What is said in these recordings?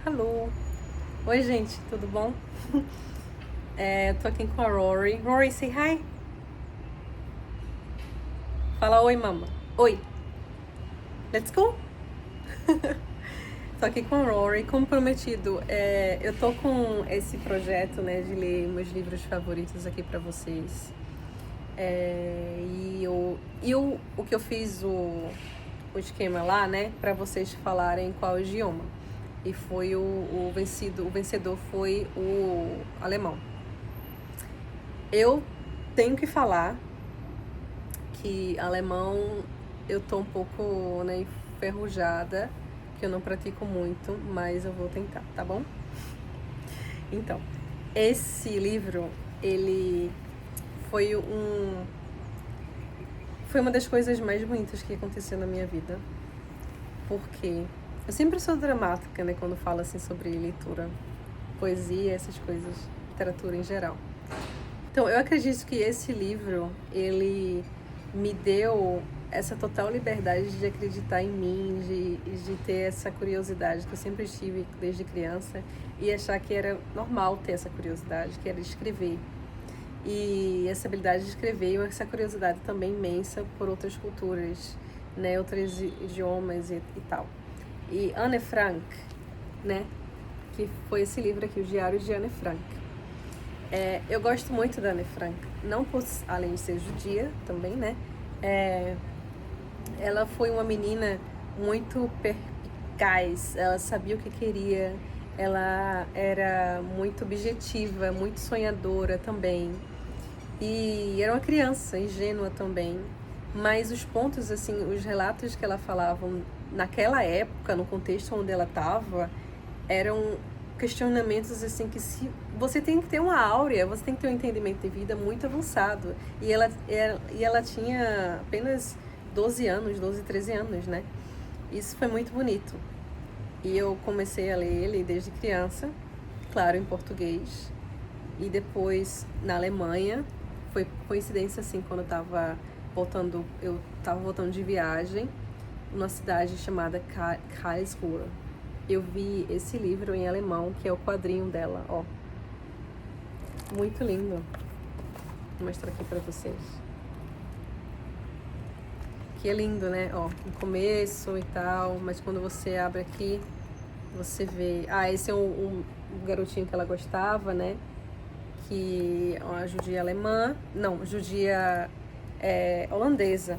Alô! Oi, gente, tudo bom? Tô aqui com a Rory. Rory, say hi! Fala oi, mama. Oi! Let's go! Tô aqui com a Rory, como prometido. Eu tô com esse projeto, né, de ler meus livros favoritos aqui pra vocês. O que eu fiz o esquema lá, né, pra vocês falarem qual idioma. E foi o vencedor foi o alemão. Eu tenho que falar que alemão eu tô um pouco, né, enferrujada, que eu não pratico muito, mas eu vou tentar, tá bom? Então, esse livro, ele foi foi uma das coisas mais bonitas que aconteceu na minha vida, porque eu sempre sou dramática, né, quando falo assim sobre leitura, poesia, essas coisas, literatura em geral. Então, eu acredito que esse livro, ele me deu essa total liberdade de acreditar em mim, de ter essa curiosidade que eu sempre tive desde criança e achar que era normal ter essa curiosidade, que era escrever. E essa habilidade de escrever e essa curiosidade também imensa por outras culturas, né, outros idiomas e tal. E Anne Frank, né, que foi esse livro aqui, O Diário de Anne Frank. Eu gosto muito da Anne Frank, não por, além de ser judia também, né? Ela foi uma menina muito perspicaz, ela sabia o que queria, ela era muito objetiva, muito sonhadora também. E era uma criança, ingênua também. Mas os pontos, assim, os relatos que ela falava naquela época, no contexto onde ela estava, eram questionamentos assim que se você tem que ter uma áurea, você tem que ter um entendimento de vida muito avançado. E ela tinha apenas 12 anos, 12, 13 anos, né? Isso foi muito bonito. E eu comecei a ler ele desde criança, claro, em português. E depois na Alemanha, foi coincidência assim, quando eu tava voltando de viagem, numa cidade chamada Karlsruhe. Eu vi esse livro em alemão, que é o quadrinho dela, ó. Muito lindo. Vou mostrar aqui pra vocês. Que é lindo, né? Ó, no começo e tal, mas quando você abre aqui, você vê... esse é um garotinho que ela gostava, né? Que é uma judia alemã, não, judia holandesa.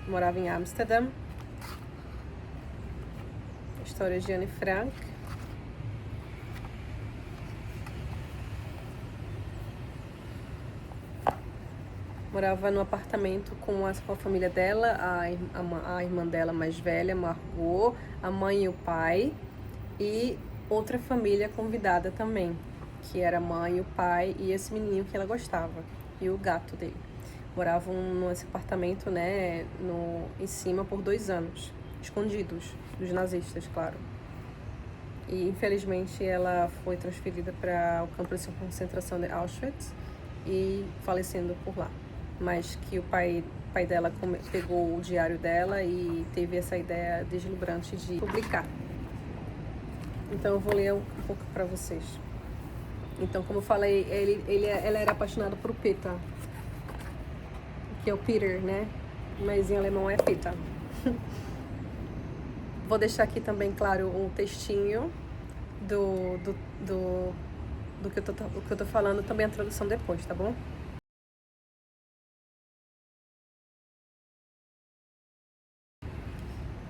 Morava em Amsterdã. História de Anne Frank. Morava num apartamento com a família dela, a irmã dela mais velha, Margot, a mãe e o pai, e outra família convidada também, que era a mãe, o pai e esse menininho que ela gostava, e o gato dele. Moravam nesse apartamento, né, em cima por 2 anos, escondidos dos nazistas, claro. E infelizmente ela foi transferida para o campo de concentração de Auschwitz e falecendo por lá. Mas que o pai dela pegou o diário dela e teve essa ideia deslumbrante de publicar. Então eu vou ler um pouco para vocês. Então, como eu falei, ela era apaixonada por Peter, que é o Peter, né? Mas em alemão é Peter. Vou deixar aqui também, claro, um textinho do que eu tô falando, também a tradução depois, tá bom?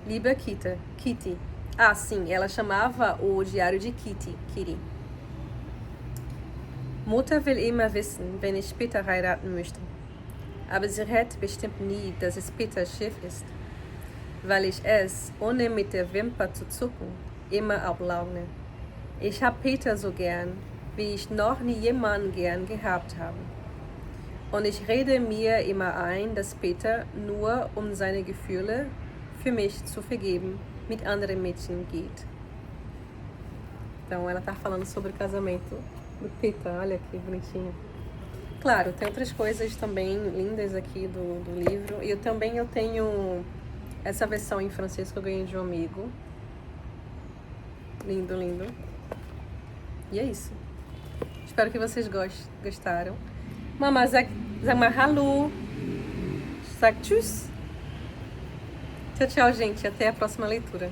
Liebe Kitty. Sim, ela chamava o diário de Kitty. Mutter will immer wissen, wenn ich Peter heiraten möchte. Aber sie rät bestimmt nie, dass es Peters Schiff ist, weil ich es, ohne mit der Wimper zu zucken, immer ablaune. Ich hab Peter so gern, wie ich noch nie jemanden gern gehabt habe. Und ich rede mir immer ein, dass Peter nur um seine Gefühle für mich zu vergeben mit anderen Mädchen geht. Então ela tá falando sobre o casamento do Peter, olha que bonitinho. Claro, tem outras coisas também lindas aqui do livro. E eu tenho essa versão em francês que eu ganhei de um amigo. Lindo, lindo. E é isso. Espero que vocês gostaram. Mama Zamahalu. Tchau, tchau, gente. Até a próxima leitura.